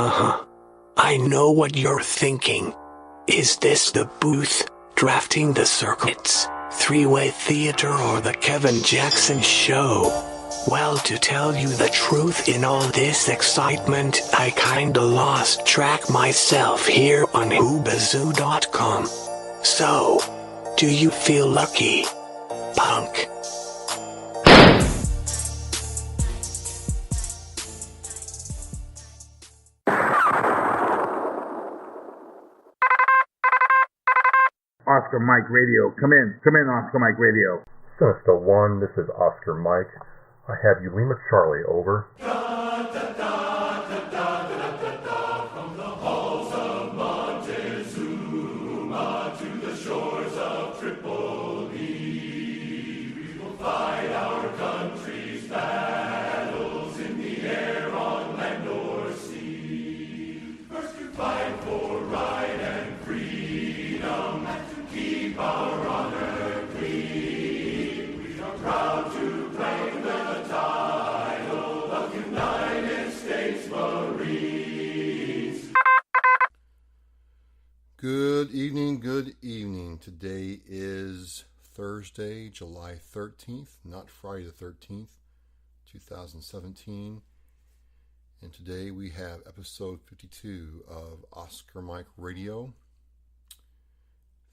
Uh-huh. I know what you're thinking. Is this the booth, drafting the circuits, three-way theater, or the Kevin Jackson show? Well, to tell you the truth, in all this excitement, I kinda lost track myself here on Whoobazoo.com. So, do you feel lucky, punk? Oscar Mike Radio. Come in, Oscar Mike Radio. Sinister One, this is Oscar Mike. I have you, Lima Charlie, over. From the halls of Montezuma to the shores of Tripoli, we will fight our country's battles in the air, on land or sea. First to fight for right and freedom, and to keep our honor clean. We are proud to claim the title of United States Marines. Good evening. Today is Thursday, July 13th, not Friday the 13th, 2017. And today we have episode 52 of Oscar Mike Radio.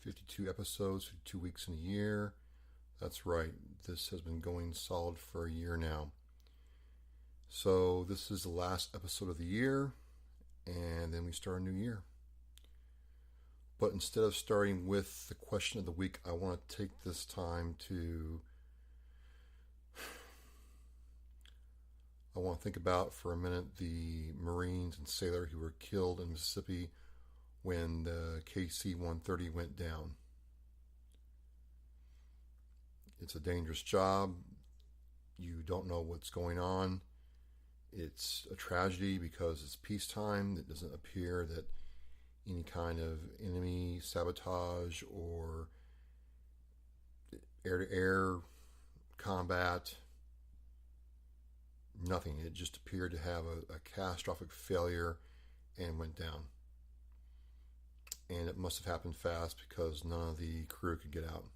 52 episodes, 52 weeks in a year. That's right, this has been going solid for a year now. So this is the last episode of the year, and then we start a new year. But instead of starting with the question of the week, I want to take this time to think about for a minute the Marines and sailors who were killed in Mississippi when the KC-130 went down. It's a dangerous job. You don't know what's going on. It's a tragedy because it's peacetime. It doesn't appear that any kind of enemy sabotage or air-to-air combat, nothing. It just appeared to have a catastrophic failure and went down. And it must have happened fast because none of the crew could get out.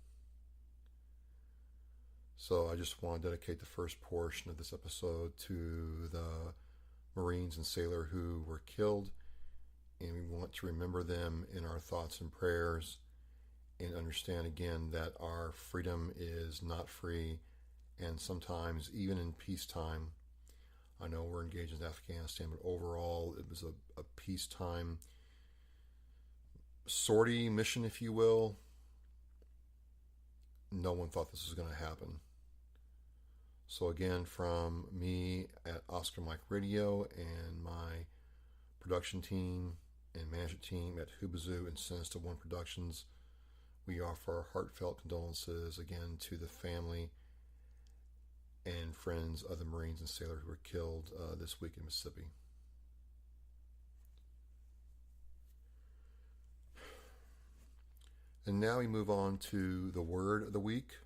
So I just want to dedicate the first portion of this episode to the Marines and sailors who were killed, and we want to remember them in our thoughts and prayers, and understand again that our freedom is not free, and sometimes even in peacetime, I know we're engaged in Afghanistan, but overall it was a peacetime sortie mission, if you will. No one thought this was going to happen. So again, from me at Oscar Mike Radio and my production team and management team at Whoobazoo and Sinister One Productions, we offer our heartfelt condolences again to the family and friends of the Marines and sailors who were killed this week in Mississippi. And now we move on to the word of the week.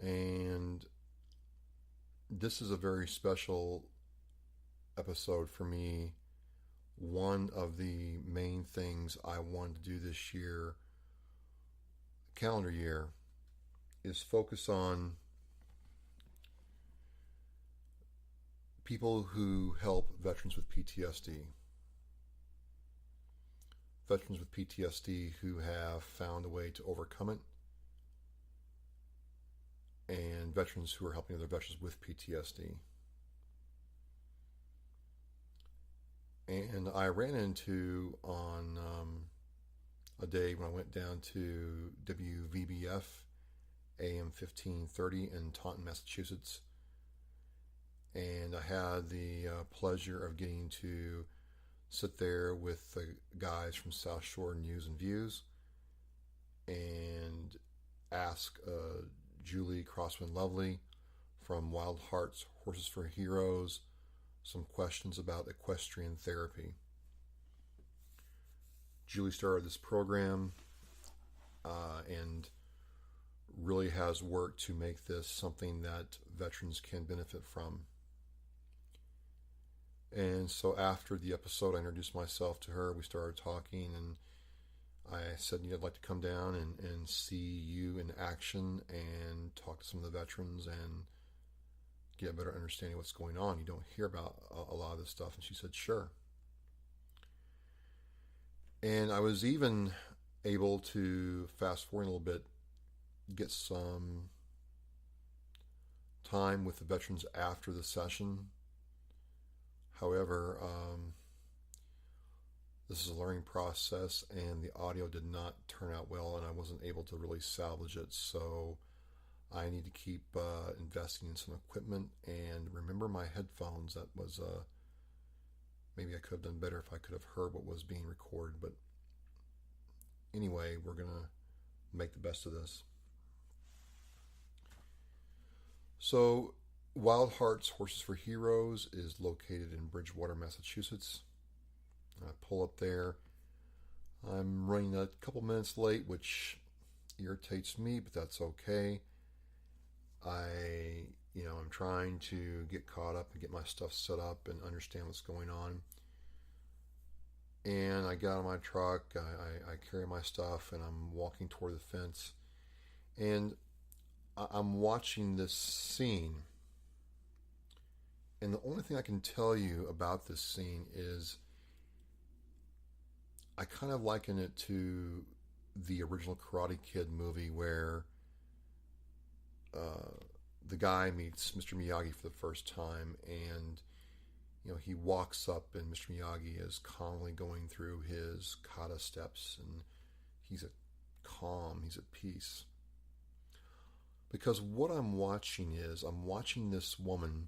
And this is a very special episode for me. One of the main things I wanted to do this year, calendar year, is focus on people who help veterans with PTSD. Veterans with PTSD who have found a way to overcome it, and veterans who are helping other veterans with PTSD. And I ran into on a day when I went down to WVBF AM 1530 in Taunton, Massachusetts, and I had the pleasure of getting to sit there with the guys from South Shore News and Views and ask Julie Crosswind Lovely from Wild Hearts Horses for Heroes some questions about equestrian therapy. Julie started this program and really has worked to make this something that veterans can benefit from. And so after the episode, I introduced myself to her. We started talking, and I said, I'd like to come down and see you in action and talk to some of the veterans and get a better understanding of what's going on. You don't hear about a lot of this stuff. And she said, sure. And I was even able to fast forward a little bit, get some time with the veterans after the session. However, this is a learning process, and the audio did not turn out well, and I wasn't able to really salvage it. So I need to keep investing in some equipment. And remember my headphones. That was maybe I could have done better if I could have heard what was being recorded. But anyway, we're going to make the best of this. So Wild Hearts Horses for Heroes is located in Bridgewater, Massachusetts. I pull up there. I'm running a couple minutes late, which irritates me, but that's okay. I'm trying to get caught up and get my stuff set up and understand what's going on. And I get out of my truck, I carry my stuff, and I'm walking toward the fence. And I'm watching this scene. And the only thing I can tell you about this scene is I kind of liken it to the original Karate Kid movie where the guy meets Mr. Miyagi for the first time, and he walks up, and Mr. Miyagi is calmly going through his kata steps, and he's at calm, he's at peace. Because what I'm watching this woman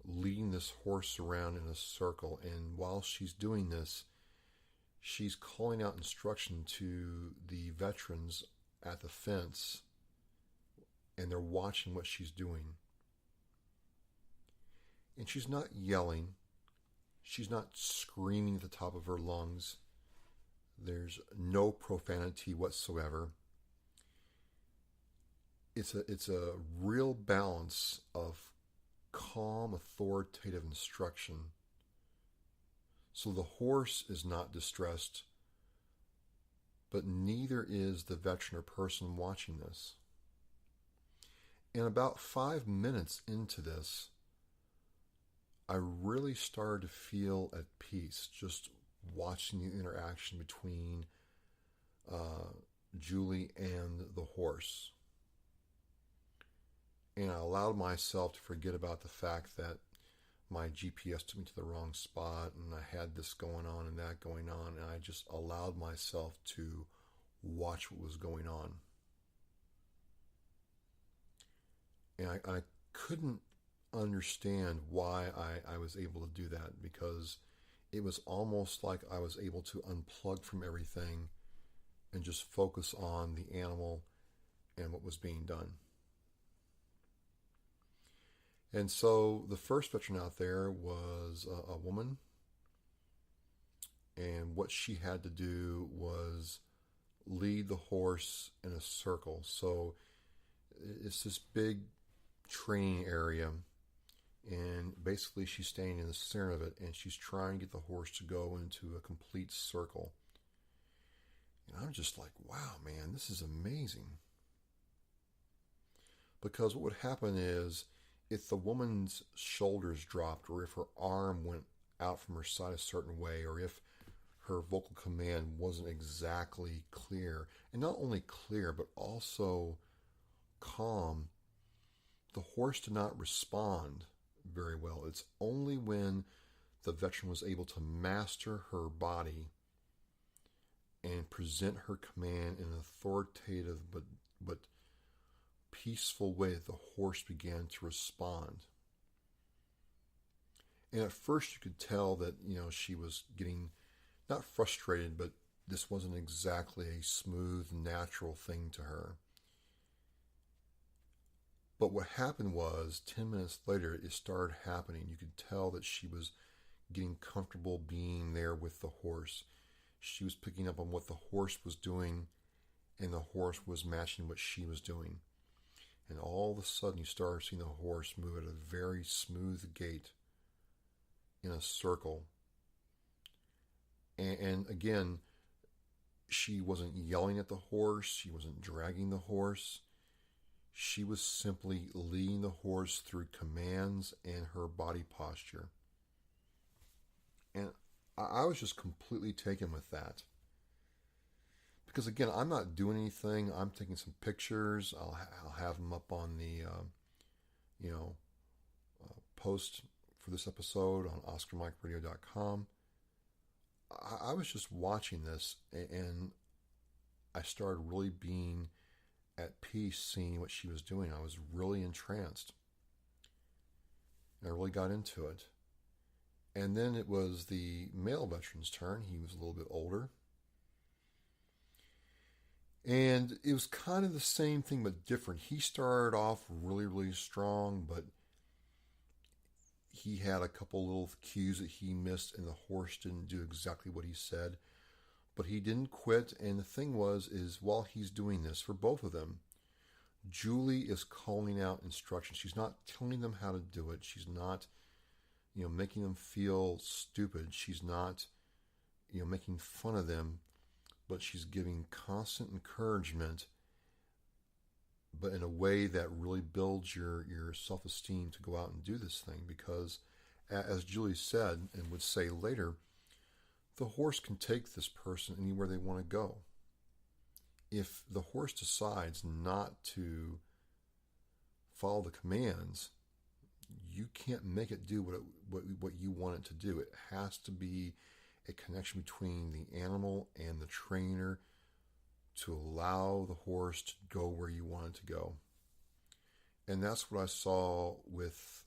leading this horse around in a circle, and while she's doing this, she's calling out instruction to the veterans at the fence, and they're watching what she's doing. And she's not yelling. She's not screaming at the top of her lungs. There's no profanity whatsoever. It's a real balance of calm, authoritative instruction. So the horse is not distressed, but neither is the veteran or person watching this. And about 5 minutes into this, I really started to feel at peace just watching the interaction between Julie and the horse. And I allowed myself to forget about the fact that my GPS took me to the wrong spot, and I had this going on and that going on, and I just allowed myself to watch what was going on. And I couldn't understand why I was able to do that, because it was almost like I was able to unplug from everything and just focus on the animal and what was being done. And so the first veteran out there was a woman, and what she had to do was lead the horse in a circle. So it's this big training area, and basically she's standing in the center of it, and she's trying to get the horse to go into a complete circle. And I'm just like, wow, man, this is amazing. Because what would happen is, if the woman's shoulders dropped, or if her arm went out from her side a certain way, or if her vocal command wasn't exactly clear, and not only clear, but also calm, the horse did not respond very well. It's only when the veteran was able to master her body and present her command in an authoritative but peaceful way that the horse began to respond. And at first you could tell that, she was getting not frustrated, but this wasn't exactly a smooth, natural thing to her. But what happened was, 10 minutes later, it started happening. You could tell that she was getting comfortable being there with the horse. She was picking up on what the horse was doing, and the horse was matching what she was doing. And all of a sudden, you started seeing the horse move at a very smooth gait. in a circle. And again, she wasn't yelling at the horse. She wasn't dragging the horse. She was simply leading the horse through commands and her body posture. And I was just completely taken with that. Because again, I'm not doing anything. I'm taking some pictures. I'll have them up on the, post for this episode on OscarMikeRadio.com. I was just watching this, and I started really being at peace seeing what she was doing. I was really entranced. And I really got into it. And then it was the male veteran's turn. He was a little bit older. And it was kind of the same thing, but different. He started off really, really strong, but he had a couple little cues that he missed, and the horse didn't do exactly what he said. But he didn't quit, and the thing is while he's doing this, for both of them, Julie is calling out instructions. She's not telling them how to do it. She's not, making them feel stupid. She's not, making fun of them, but she's giving constant encouragement, but in a way that really builds your self-esteem to go out and do this thing. Because, as Julie said, and would say later, the horse can take this person anywhere they want to go. If the horse decides not to follow the commands, you can't make it do what you want it to do. It has to be a connection between the animal and the trainer to allow the horse to go where you want it to go. And that's what I saw with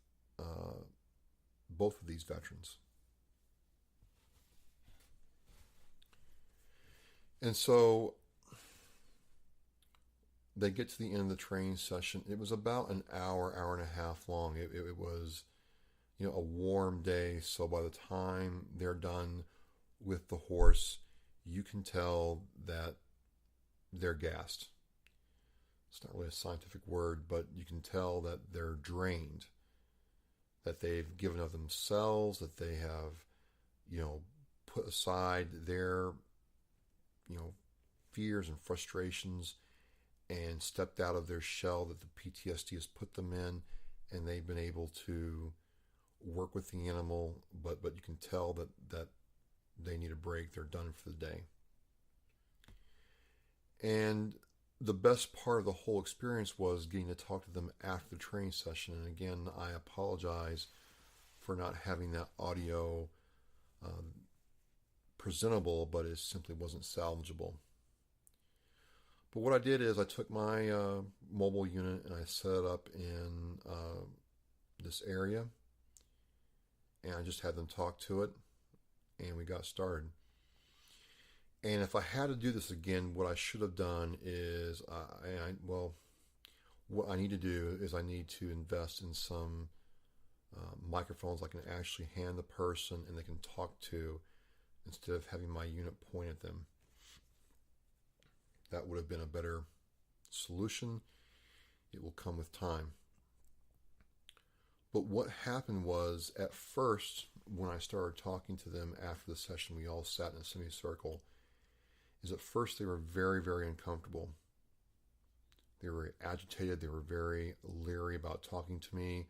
both of these veterans. And so they get to the end of the training session. It was about an hour and a half long. It was, a warm day. So by the time they're done with the horse, you can tell that they're gassed. It's not really a scientific word, but you can tell that they're drained, that they've given of themselves, that they have, put aside their, fears and frustrations and stepped out of their shell that the PTSD has put them in, and they've been able to work with the animal, but you can tell that they need a break. They're done for the day. And the best part of the whole experience was getting to talk to them after the training session. And again, I apologize for not having that audio presentable, but it simply wasn't salvageable. But what I did is I took my mobile unit and I set it up in this area, and I just had them talk to it, and we got started. And if I had to do this again, what I should have done is, what I need to do is I need to invest in some microphones I can actually hand the person and they can talk to, instead of having my unit point at them. That would have been a better solution. It will come with time. But what happened was, at first, when I started talking to them after the session, we all sat in a semicircle, is at first they were very, very uncomfortable. They were agitated. They were very leery about talking to me.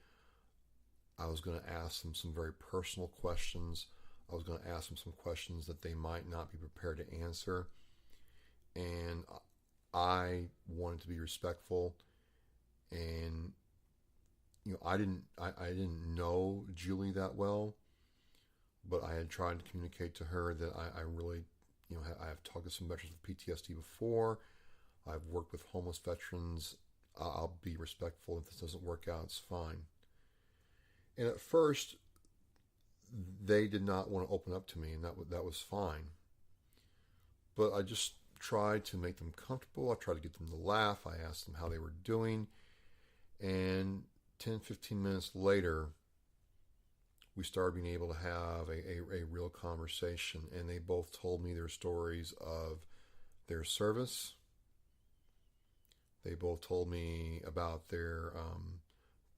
I was going to ask them some very personal questions. I was going to ask them some questions that they might not be prepared to answer. And I wanted to be respectful. And, I didn't know Julie that well, but I had tried to communicate to her that I really, I have talked to some veterans with PTSD before. I've worked with homeless veterans. I'll be respectful. If this doesn't work out, it's fine. And at first, they did not want to open up to me, and that was fine. But I just tried to make them comfortable. I tried to get them to laugh. I asked them how they were doing. And 10, 15 minutes later, we started being able to have a real conversation. And they both told me their stories of their service. They both told me about their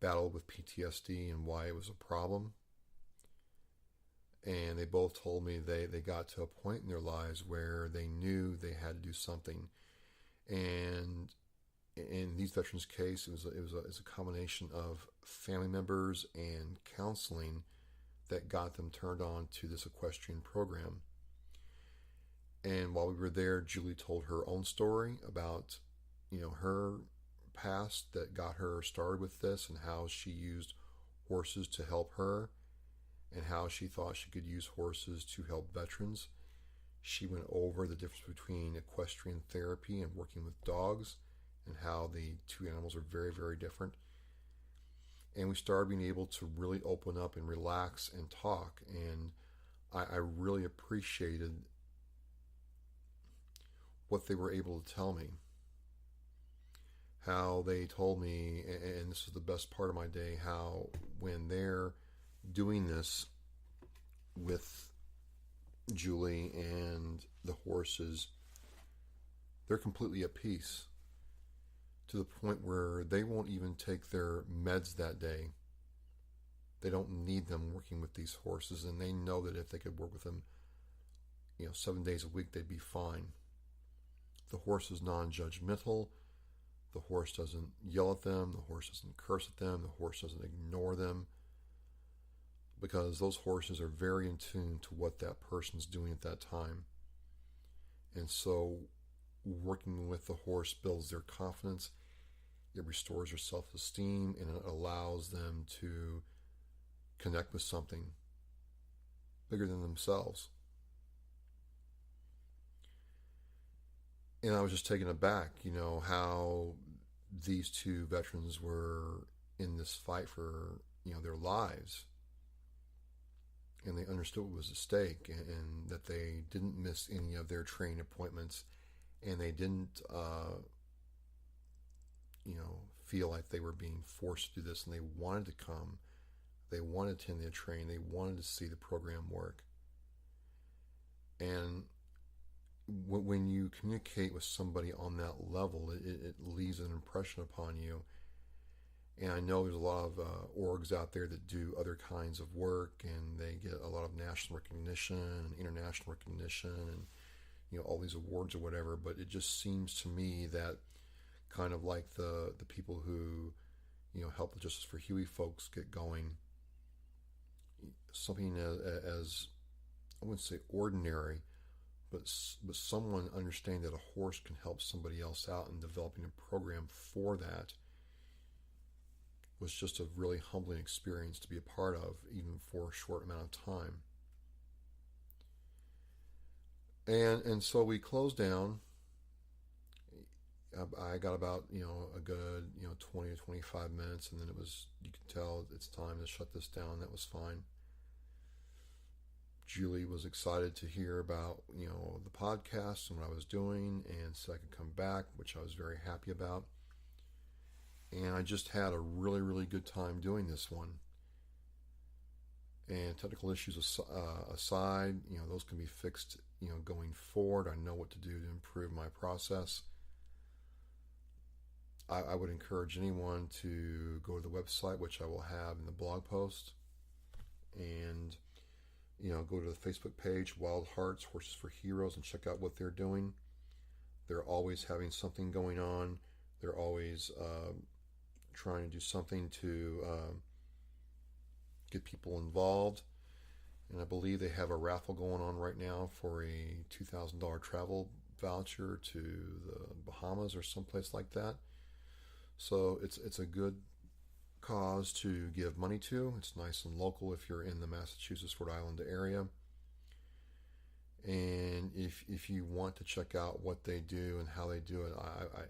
battle with PTSD and why it was a problem. And they both told me they got to a point in their lives where they knew they had to do something. And in these veterans' case, it was a combination of family members and counseling that got them turned on to this equestrian program. And while we were there, Julie told her own story about, her past that got her started with this, and how she used horses to help her, and how she thought she could use horses to help veterans. She went over the difference between equestrian therapy and working with dogs, and how the two animals are very, very different. And we started being able to really open up and relax and talk. And I really appreciated what they were able to tell me. How they told me, and this is the best part of my day, how when they're doing this with Julie and the horses, they're completely at peace, to the point where they won't even take their meds that day. They don't need them working with these horses, and they know that if they could work with them, 7 days a week, they'd be fine. The horse is non-judgmental. The horse doesn't yell at them. The horse doesn't curse at them. The horse doesn't ignore them, because those horses are very in tune to what that person's doing at that time. And so working with the horse builds their confidence. It restores their self-esteem, and it allows them to connect with something bigger than themselves. And I was just taken aback, how these two veterans were in this fight for, their lives. And they understood what was at stake, and that they didn't miss any of their training appointments, and they didn't, feel like they were being forced to do this, and they wanted to come. They wanted to attend their training. They wanted to see the program work. And when you communicate with somebody on that level, it leaves an impression upon you. And I know there's a lot of orgs out there that do other kinds of work, and they get a lot of national recognition and international recognition, and all these awards or whatever. But it just seems to me that, kind of like the people who help the Justice for Huey folks get going, something as I wouldn't say ordinary, but someone understanding that a horse can help somebody else out, and developing a program for that was just a really humbling experience to be a part of, even for a short amount of time. And so we closed down. I got about, a good, 20 to 25 minutes, and then it was, you could tell it's time to shut this down. That was fine. Julie was excited to hear about, the podcast and what I was doing, and so I could come back, which I was very happy about. And I just had a really, really good time doing this one. And technical issues aside, those can be fixed, going forward. I know what to do to improve my process. I would encourage anyone to go to the website, which I will have in the blog post, and go to the Facebook page, Wild Hearts, Horses for Heroes, and check out what they're doing. They're always having something going on. They're always trying to do something to get people involved. And I believe they have a raffle going on right now for a $2,000 travel voucher to the Bahamas or someplace like that. So it's a good cause to give money to. It's nice and local if you're in the Massachusetts, Rhode Island area. And if you want to check out what they do and how they do it,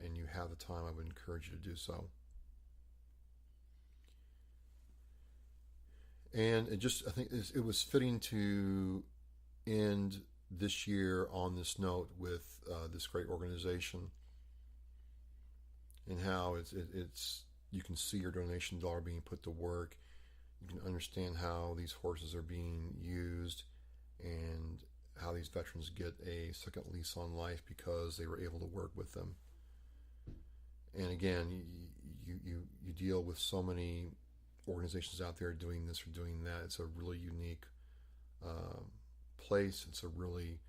and you have the time, I would encourage you to do so. And I think it was fitting to end this year on this note with this great organization, and how it's you can see your donation dollar being put to work. You can understand how these horses are being used, and how these veterans get a second lease on life because they were able to work with them. And again, you deal with so many organizations out there doing this or doing that. It's a really unique place. It's a really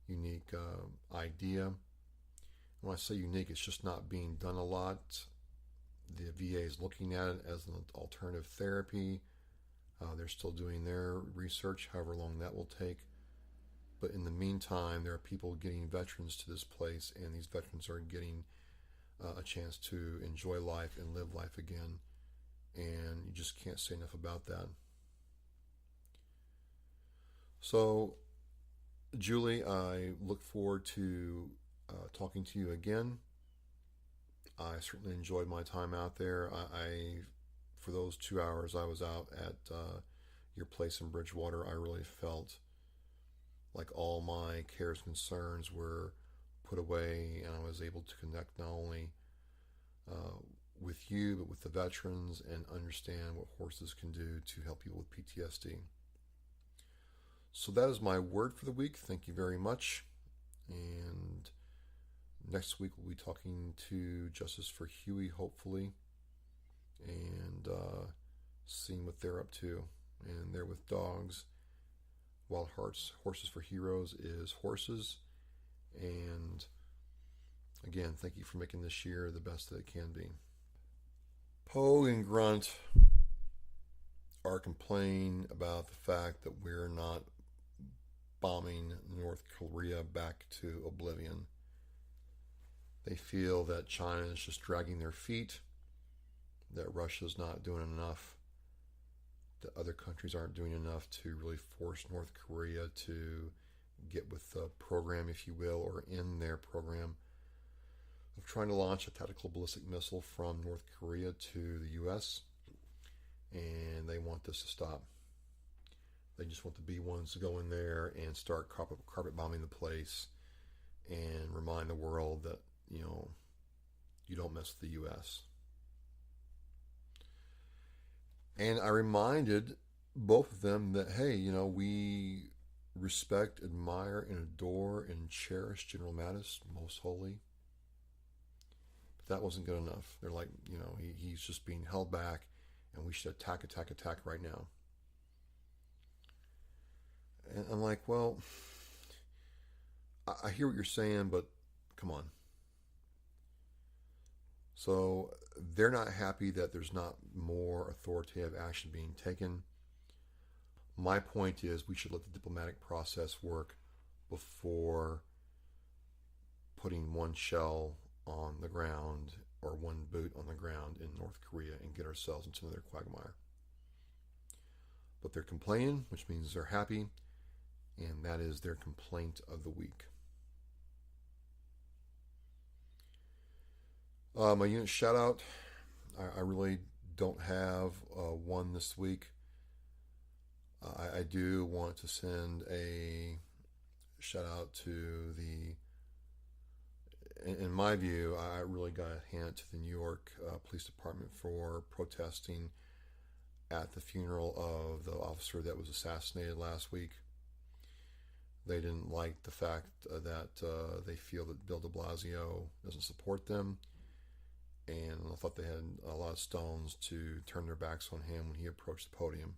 unique idea. When I say unique, it's just not being done a lot. The VA is looking at it as an alternative therapy. They're still doing their research, however long that will take. But in the meantime, there are people getting veterans to this place, and these veterans are getting a chance to enjoy life and live life again. And you just can't say enough about that. So, Julie, I look forward to talking to you again. I certainly enjoyed my time out there. For those 2 hours I was out at your place in Bridgewater, I really felt like all my cares and concerns were put away, and I was able to connect not only with you, but with the veterans, and understand what horses can do to help people with PTSD. So that is my word for the week. Thank you very much. And next week we'll be talking to Justice for Huey, hopefully, and seeing what they're up to. And they're with dogs. Wild Hearts Horses for Heroes is horses. And again, thank you for making this year the best that it can be. Poe and Grunt are complaining about the fact that we're not bombing North Korea back to oblivion. They feel that China is just dragging their feet, that Russia's not doing enough, that other countries aren't doing enough to really force North Korea to get with the program, if you will, or in their program of trying to launch a tactical ballistic missile from North Korea to the U.S., and they want this to stop. They just want the B-1s to go in there and start carpet bombing the place and remind the world that, you don't mess with the U.S. And I reminded both of them that, hey, we respect, admire, and adore and cherish General Mattis, most holy. But that wasn't good enough. They're like, he's just being held back, and we should attack right now. And I'm like, well, I hear what you're saying, but come on. So they're not happy that there's not more authoritative action being taken. My point is we should let the diplomatic process work before putting one shell on the ground or one boot on the ground in North Korea and get ourselves into another quagmire. But they're complaining, which means they're happy, and that is their complaint of the week. My unit shout out, I really don't have one this week. I do want to send a shout out to in my view, I really got a hand to the New York Police Department for protesting at the funeral of the officer that was assassinated last week. They didn't like the fact that they feel that Bill de Blasio doesn't support them. And I thought they had a lot of stones to turn their backs on him when he approached the podium.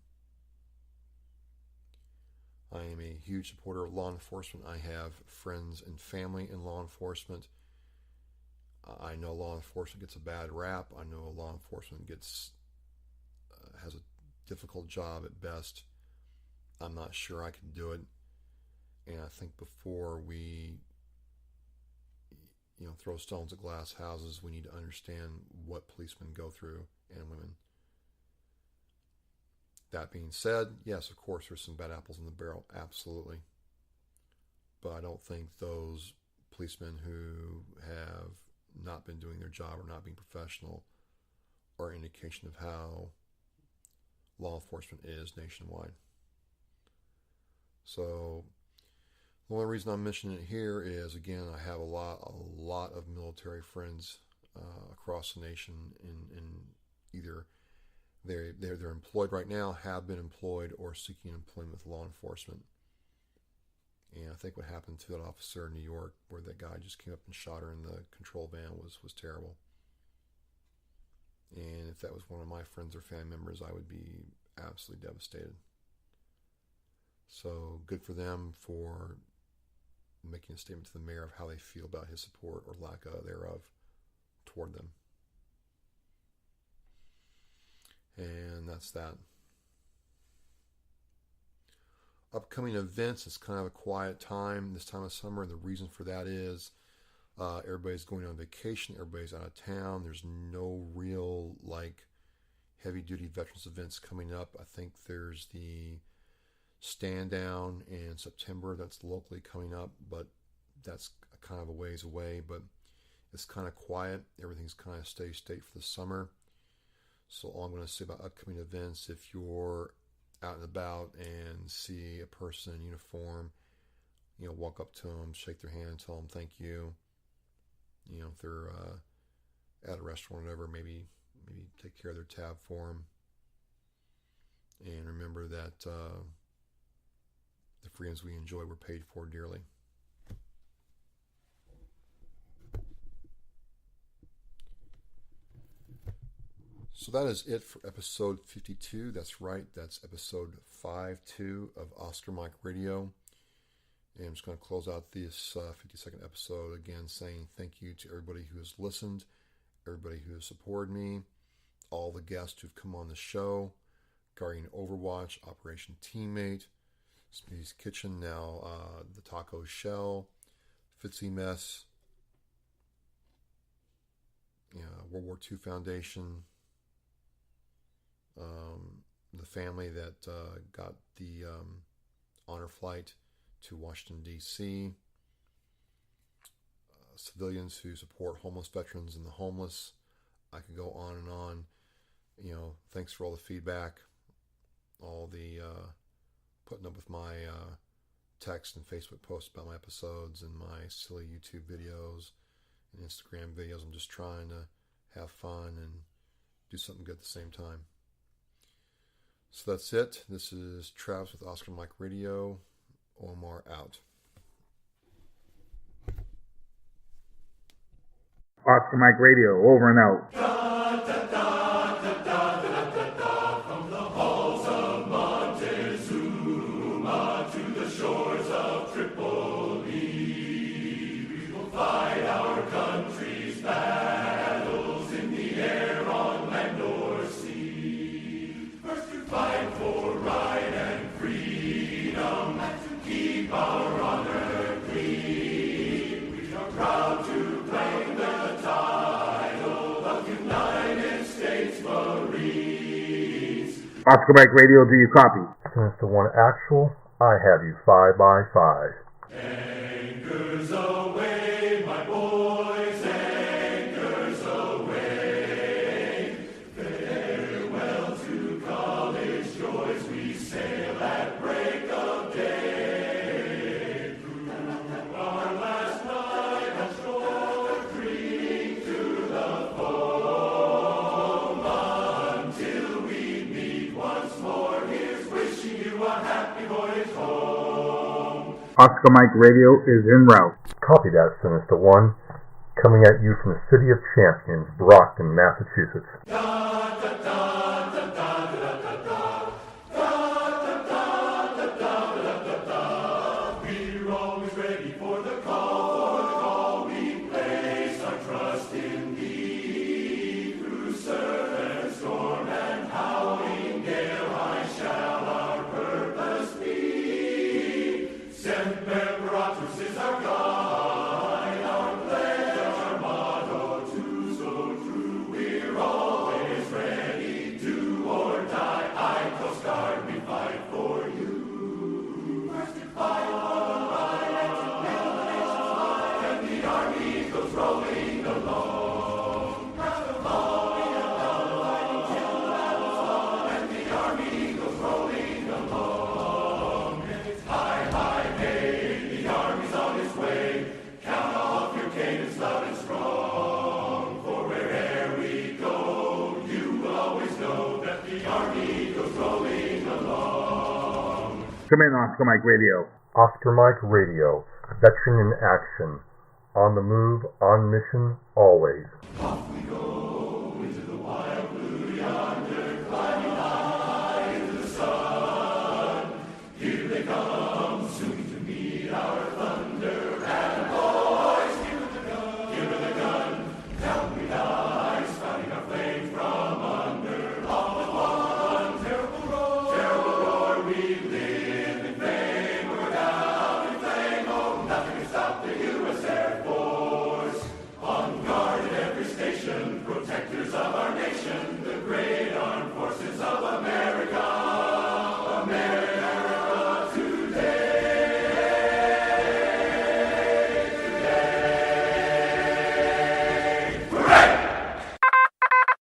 I am a huge supporter of law enforcement. I have friends and family in law enforcement. I know law enforcement gets a bad rap. I know law enforcement has a difficult job at best. I'm not sure I can do it. And I think before we throw stones at glass houses, we need to understand what policemen go through, and women. That being said, yes, of course, there's some bad apples in the barrel, absolutely. But I don't think those policemen who have not been doing their job or not being professional are an indication of how law enforcement is nationwide. So the only reason I'm mentioning it here is, again, I have a lot of military friends across the nation in either they're employed right now, have been employed, or seeking employment with law enforcement. And I think what happened to that officer in New York, where that guy just came up and shot her in the control van, was terrible. And if that was one of my friends or family members, I would be absolutely devastated. So good for them for making a statement to the mayor of how they feel about his support or lack thereof toward them. And that's that. Upcoming events, it's kind of a quiet time this time of summer. The reason for that is everybody's going on vacation. Everybody's out of town. There's no real heavy duty veterans events coming up. I think there's the Stand Down in September that's locally coming up, but that's kind of a ways away. But it's kind of quiet. Everything's kind of steady state for the summer. So all I'm going to say about upcoming events, if you're out and about and see a person in uniform, walk up to them, shake their hand, tell them thank you. If they're at a restaurant or whatever, maybe take care of their tab for them. And remember that the freedoms we enjoy were paid for dearly. So that is it for episode 52. That's right. That's episode 52 of Oscar Mike Radio. And I'm just going to close out this 52nd episode again saying thank you to everybody who has listened, everybody who has supported me, all the guests who've come on the show, Guardian Overwatch, Operation Teammate, Smitty's Kitchen, now the Taco Shell, Fitzy Mess, World War II Foundation, the family that got the honor flight to Washington, D.C., civilians who support homeless veterans and the homeless. I could go on and on. Thanks for all the feedback, all the putting up with my text and Facebook posts about my episodes and my silly YouTube videos and Instagram videos. I'm just trying to have fun and do something good at the same time. So that's it. This is Travis with Oscar Mike Radio. Omar out. Oscar Mike Radio, over and out. From the halls of Montezuma to the shores of Tripoli, we will fight our country's battles in the air, on land or sea. First to fight for right and freedom, keep our honor clean. We are proud to claim the title of United States Marines. Oscar Mike Radio, do you copy? Mr. One Actual, I have you 5x5. Anchors away, my boys, anchors away. Farewell to college joys, we sail at break of day. Through our last night on shore, drink to the foam, until we meet once more. Here's wishing you a happy voyage home. Oscar Mike Radio is en route. Copy that, Sinister One. Coming at you from the City of Champions, Brockton, Massachusetts. We're always ready for the call, we place our trust in thee. Through surf and storm and howling gale, high shall our purpose be. Semper Paratus is our guide, our pledge, our motto, too so true. We're always ready, do or die. I Coast Guard, we fight for you. First to fight for the right and to build the nation's might, and the army goes rolling along. Proud of all we have done, fighting till the battle's won, and the army goes rolling along. And it's high, high, hey, the army's on its way. Count off your cannons loud and strong, for where'er we go, you will always know that the army goes rolling along. Come in, Oscar Mike Radio. Oscar Mike Radio, veteran in action. On the move, on mission, always. Off we go.